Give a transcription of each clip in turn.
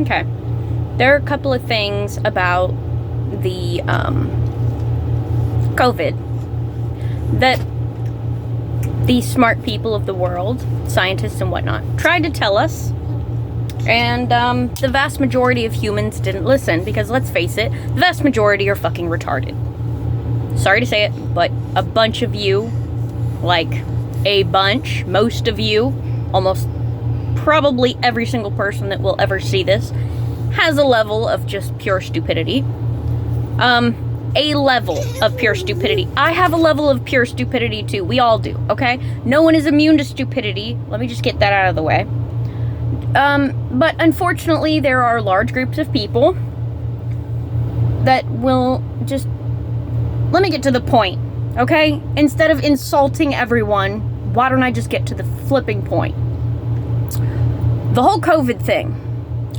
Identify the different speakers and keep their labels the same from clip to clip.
Speaker 1: Okay. There are a couple of things about the COVID that the smart people of the world, scientists and whatnot, tried to tell us. And the vast majority of humans didn't listen because, let's face it, the vast majority are fucking retarded. Sorry to say it, but a bunch of you, like a bunch, most of you, almost probably every single person that will ever see this, has a level of just pure stupidity. A level of pure stupidity. I have a level of pure stupidity too. We all do, okay? No one is immune to stupidity. Let me just get that out of the way. But unfortunately, there are large groups of people that will just... Let me get to the point, okay? Instead of insulting everyone, why don't I just get to the flipping point? The whole COVID thing,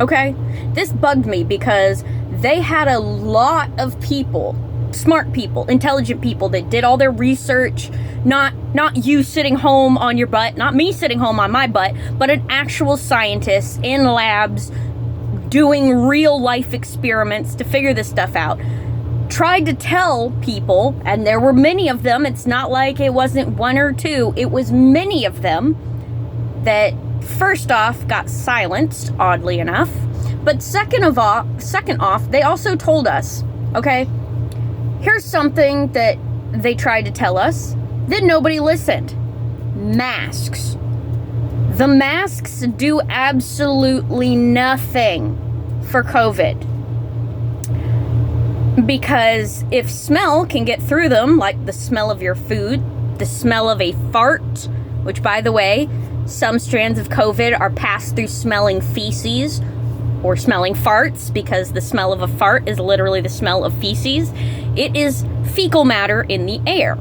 Speaker 1: okay? This bugged me because they had a lot of people, smart people, intelligent people that did all their research, not you sitting home on your butt, not me sitting home on my butt, but an actual scientist in labs doing real life experiments to figure this stuff out. Tried to tell people, and there were many of them, it's not like it wasn't one or two, it was many of them, that first off got silenced, oddly enough, but second off, they also told us, okay, here's something that they tried to tell us, that nobody listened. Masks. The masks do absolutely nothing for COVID. Because if smell can get through them, like the smell of your food, the smell of a fart, which, by the way, some strands of COVID are passed through smelling feces or smelling farts, because the smell of a fart is literally the smell of feces. It is fecal matter in the air.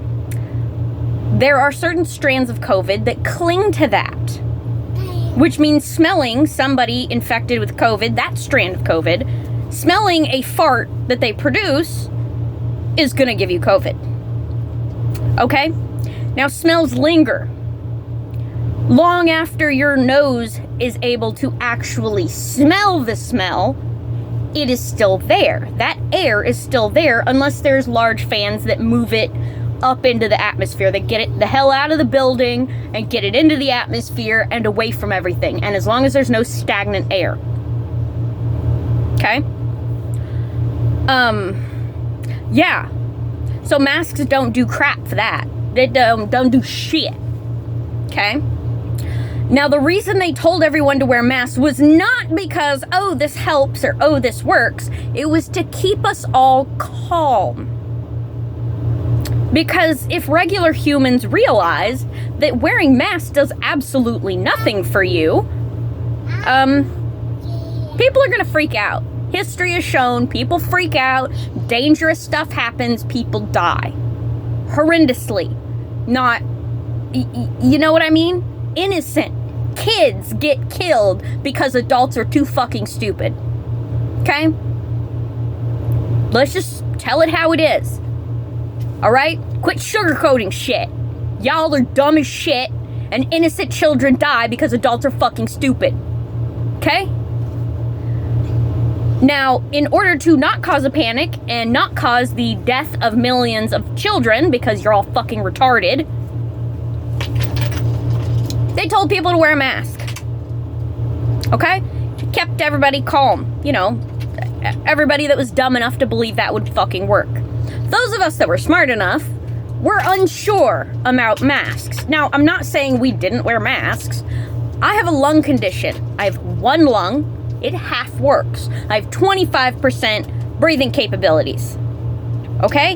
Speaker 1: There are certain strands of COVID that cling to that, which means smelling somebody infected with COVID, that strand of COVID, smelling a fart that they produce is going to give you COVID. Okay? Now, smells linger. Long after your nose is able to actually smell the smell, it is still there. That air is still there unless there's large fans that move it up into the atmosphere, that get it the hell out of the building and get it into the atmosphere and away from everything. And as long as there's no stagnant air. Okay? Yeah. So masks don't do crap for that. They don't do shit. Okay? Now, the reason they told everyone to wear masks was not because, oh, this helps or, oh, this works. It was to keep us all calm. Because if regular humans realize that wearing masks does absolutely nothing for you, people are going to freak out. History has shown people freak out, dangerous stuff happens, people die. Horrendously. Not, you know what I mean? Innocent kids get killed because adults are too fucking stupid. Okay? Let's just tell it how it is. Alright? Quit sugarcoating shit. Y'all are dumb as shit, and innocent children die because adults are fucking stupid. Okay? Now, in order to not cause a panic and not cause the death of millions of children because you're all fucking retarded, they told people to wear a mask. Okay? Kept everybody calm. You know, everybody that was dumb enough to believe that would fucking work. Those of us that were smart enough were unsure about masks. Now, I'm not saying we didn't wear masks. I have a lung condition. I have one lung. It half works. I have 25% breathing capabilities. Okay?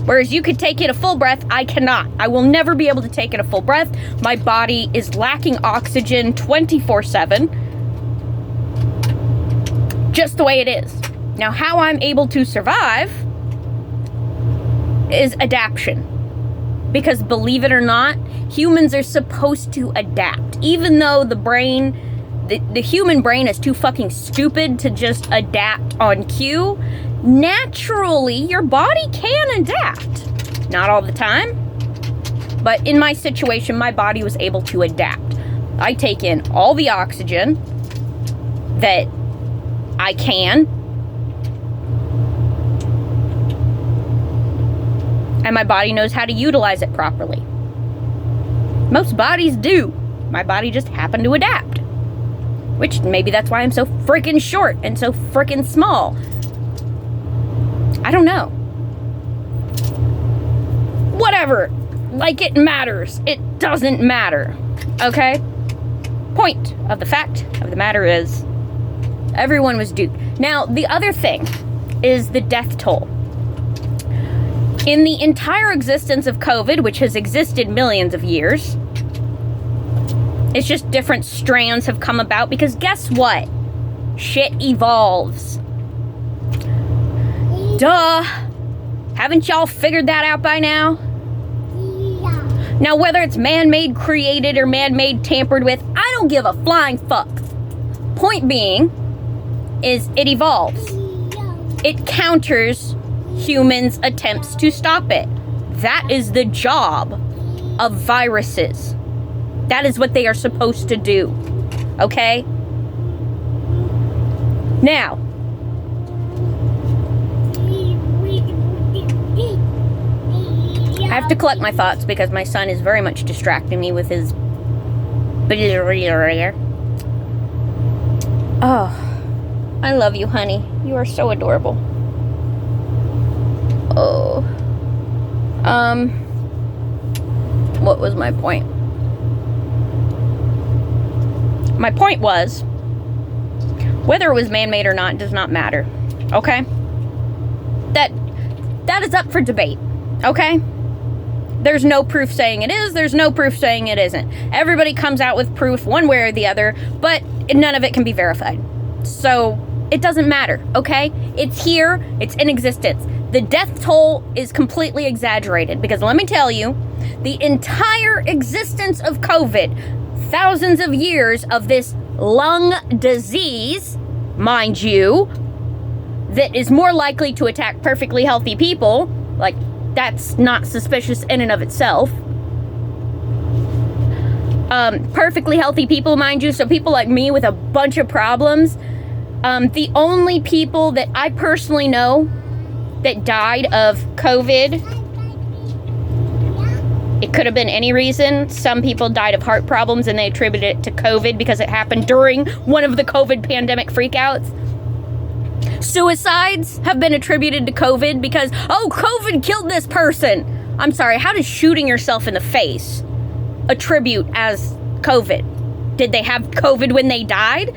Speaker 1: Whereas you could take in a full breath, I cannot. I will never be able to take in a full breath. My body is lacking oxygen 24/7. Just the way it is. Now, how I'm able to survive is adaptation. Because believe it or not, humans are supposed to adapt. Even though the brain, the human brain is too fucking stupid to just adapt on cue, naturally your body can adapt. Not all the time, but in my situation, my body was able to adapt. I take in all the oxygen that I can. And my body knows how to utilize it properly. Most bodies do. My body just happened to adapt. Which, maybe that's why I'm so freaking short and so freaking small. I don't know. Whatever. Like it matters. It doesn't matter. Okay? Point of the fact of the matter is, everyone was duped. Now, the other thing is the death toll. In the entire existence of COVID, which has existed millions of years, it's just different strands have come about because guess what? Shit evolves. Duh. Haven't y'all figured that out by now? Yeah. Now, whether it's man-made created or man-made tampered with, I don't give a flying fuck. Point being is it evolves. It counters humans' attempts to stop it. That is the job of viruses. That is what they are supposed to do. Okay? Now, I have to collect my thoughts because my son is very much distracting me with his... Oh, I love you, honey. You are so adorable. Oh. What was my point? My point was, whether it was man-made or not does not matter. Okay? That is up for debate. Okay? There's no proof saying it is. There's no proof saying it isn't. Everybody comes out with proof one way or the other, but none of it can be verified. So, it doesn't matter, okay? It's here. It's in existence. The death toll is completely exaggerated because let me tell you, the entire existence of COVID, thousands of years of this lung disease, mind you, that is more likely to attack perfectly healthy people, like that's not suspicious in and of itself. Perfectly healthy people, mind you, so people like me with a bunch of problems. The only people that I personally know that died of COVID, it could have been any reason. Some people died of heart problems and they attributed it to COVID because it happened during one of the COVID pandemic freakouts. Suicides have been attributed to COVID because, oh, COVID killed this person. I'm sorry, how does shooting yourself in the face attribute as COVID? Did they have COVID when they died?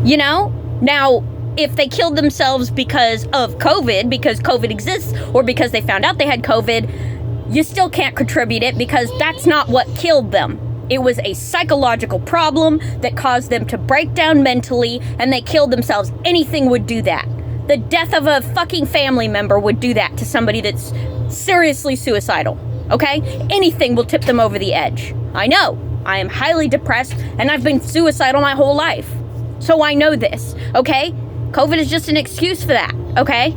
Speaker 1: You know? Now, if they killed themselves because of COVID, because COVID exists, or because they found out they had COVID, you still can't contribute it because that's not what killed them. It was a psychological problem that caused them to break down mentally, and they killed themselves. Anything would do that. The death of a fucking family member would do that to somebody that's seriously suicidal, okay? Anything will tip them over the edge. I know. I am highly depressed, and I've been suicidal my whole life. So I know this, okay? COVID is just an excuse for that, okay?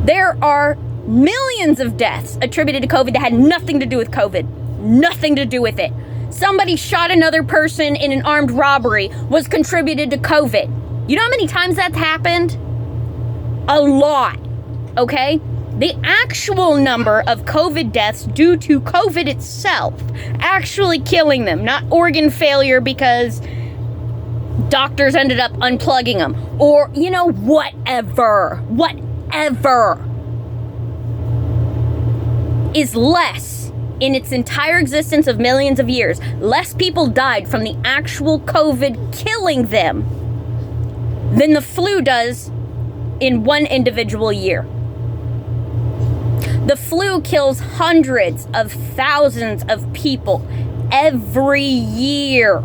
Speaker 1: There are millions of deaths attributed to COVID that had nothing to do with COVID. Nothing to do with it. Somebody shot another person in an armed robbery was contributed to COVID. You know how many times that's happened? A lot, okay? The actual number of COVID deaths due to COVID itself actually killing them, not organ failure because doctors ended up unplugging them, or, you know, whatever, is less in its entire existence of millions of years. Less people died from the actual COVID killing them than the flu does in one individual year. The flu kills hundreds of thousands of people every year.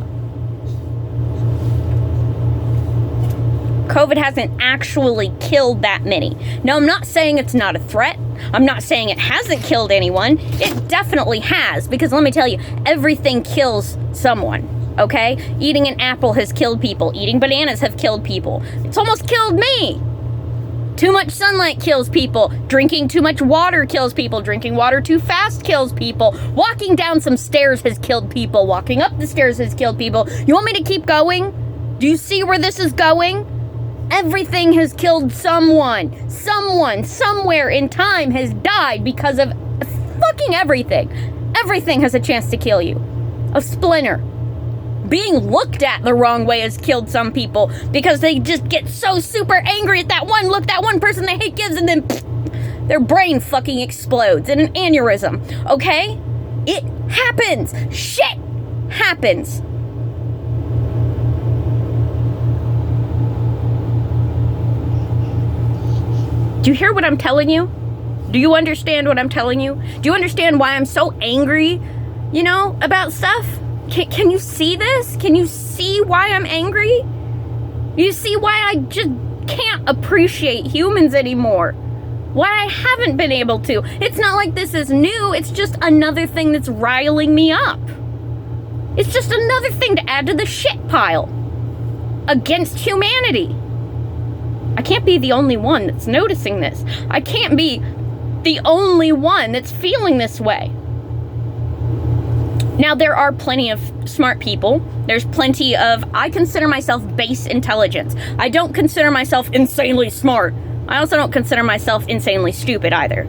Speaker 1: COVID hasn't actually killed that many. Now, I'm not saying it's not a threat. I'm not saying it hasn't killed anyone. It definitely has, because let me tell you, everything kills someone, okay? Eating an apple has killed people. Eating bananas have killed people. It's almost killed me. Too much sunlight kills people. Drinking too much water kills people. Drinking water too fast kills people. Walking down some stairs has killed people. Walking up the stairs has killed people. You want me to keep going? Do you see where this is going? Everything has killed someone. Someone, somewhere in time has died because of fucking everything. Everything has a chance to kill you. A splinter. Being looked at the wrong way has killed some people because they just get so super angry at that one look that one person they hate gives, and then their brain fucking explodes in an aneurysm. Okay? It happens. Shit happens. Do you hear what I'm telling you? Do you understand what I'm telling you? Do you understand why I'm so angry, about stuff? Can you see this? Can you see why I'm angry? You see why I just can't appreciate humans anymore? Why I haven't been able to? It's not like this is new. It's just another thing that's riling me up. It's just another thing to add to the shit pile against humanity. I can't be the only one that's noticing this. I can't be the only one that's feeling this way. Now, there are plenty of smart people. There's plenty of, I consider myself base intelligence. I don't consider myself insanely smart. I also don't consider myself insanely stupid either.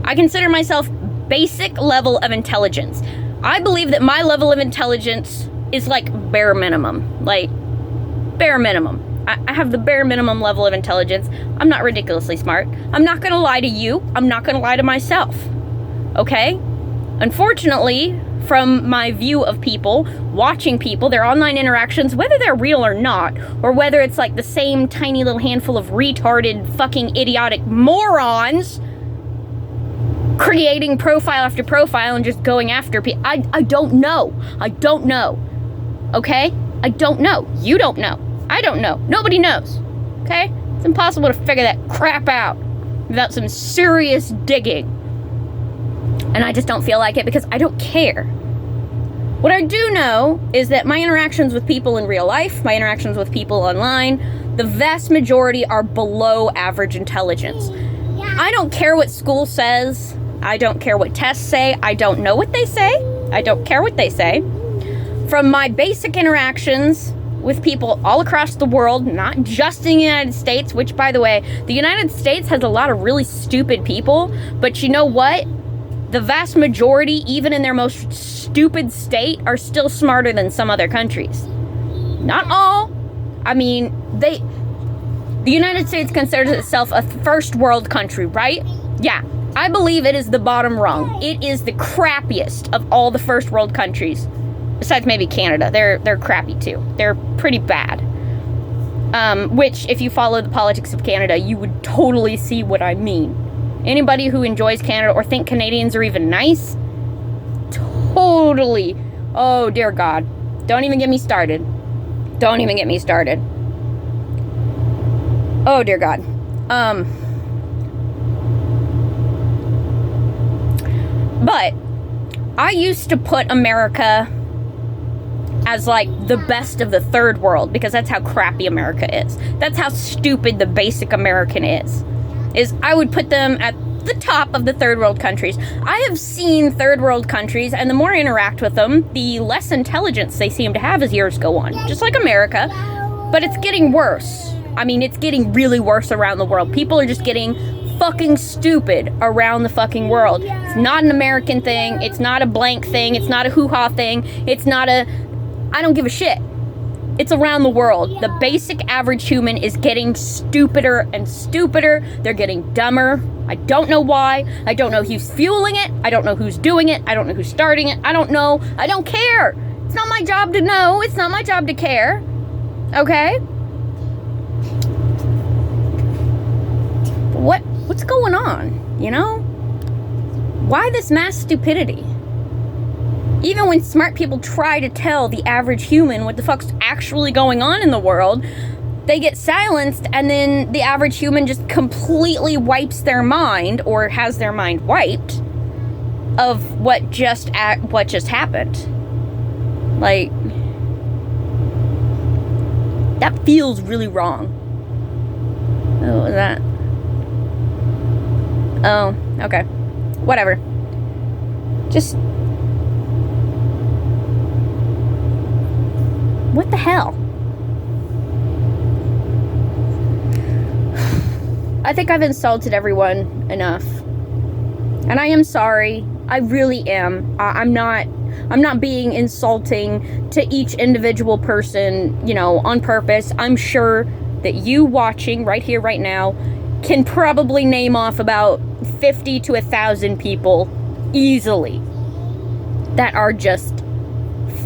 Speaker 1: I consider myself basic level of intelligence. I believe that my level of intelligence is like bare minimum. Like, bare minimum. I have the bare minimum level of intelligence. I'm not ridiculously smart. I'm not gonna lie to you. I'm not gonna lie to myself. Okay? Unfortunately, from my view of people, watching people, their online interactions, whether they're real or not, or whether it's like the same tiny little handful of retarded, fucking idiotic morons creating profile after profile and just going after people. I don't know. I don't know. Okay? I don't know. You don't know. I don't know. Nobody knows. Okay? It's impossible to figure that crap out without some serious digging. And I just don't feel like it because I don't care. What I do know is that my interactions with people in real life, my interactions with people online, the vast majority are below average intelligence. I don't care what school says. I don't care what tests say. I don't know what they say. I don't care what they say. From my basic interactions with people all across the world, not just in the United States, which, by the way, the United States has a lot of really stupid people, but you know what? The vast majority, even in their most stupid state, are still smarter than some other countries. Not all. I mean, the United States considers itself a first world country, right? Yeah, I believe it is the bottom rung. It is the crappiest of all the first world countries. Besides maybe Canada. They're crappy too. They're pretty bad. Which, if you follow the politics of Canada, you would totally see what I mean. Anybody who enjoys Canada or think Canadians are even nice, totally. Oh, dear God. Don't even get me started. Don't even get me started. Oh, dear God. But I used to put America as like the best of the third world because that's how crappy America is. That's how stupid the basic American is I would put them at the top of the third world countries. I have seen third world countries, and the more I interact with them, the less intelligence they seem to have as years go on. Just like America, but it's getting worse. I mean, it's getting really worse around the world. People are just getting fucking stupid around the fucking world. It's not an American thing. It's not a blank thing. It's not a hoo-ha thing. It's not a I don't give a shit. It's around the world. The basic average human is getting stupider and stupider. They're getting dumber. I don't know why. I don't know who's fueling it. I don't know who's doing it. I don't know who's starting it. I don't know. I don't care. It's not my job to know. It's not my job to care. Okay? What's going on? You know? Why this mass stupidity? Even when smart people try to tell the average human what the fuck's actually going on in the world, they get silenced, and then the average human just completely wipes their mind, or has their mind wiped, of what just happened. Like, that feels really wrong. Oh, was that? Oh, okay. Whatever. Just... what the hell? I think I've insulted everyone enough. And I am sorry. I really am. I'm not being insulting to each individual person, you know, on purpose. I'm sure that you watching right here, right now, can probably name off about 50 to 1,000 people easily that are just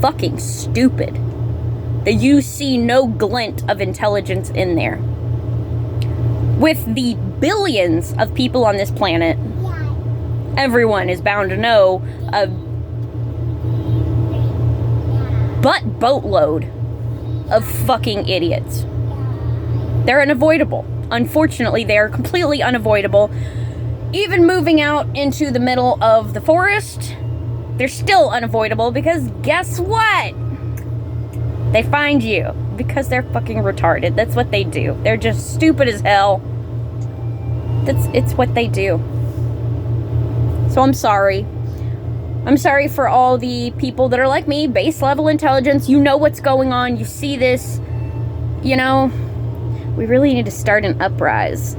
Speaker 1: fucking stupid. That you see no glint of intelligence in there. With the billions of people on this planet, everyone is bound to know a boatload of fucking idiots. They're unavoidable. Unfortunately, they are completely unavoidable. Even moving out into the middle of the forest, they're still unavoidable because guess what? They find you because they're fucking retarded. That's what they do. They're just stupid as hell. It's what they do. So I'm sorry. I'm sorry for all the people that are like me, base level intelligence. You know what's going on. You see this. You know, we really need to start an uprise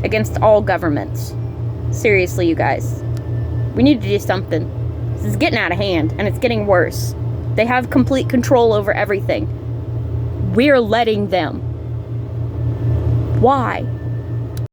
Speaker 1: against all governments. Seriously, you guys. We need to do something. This is getting out of hand, and it's getting worse. They have complete control over everything. We're letting them. Why?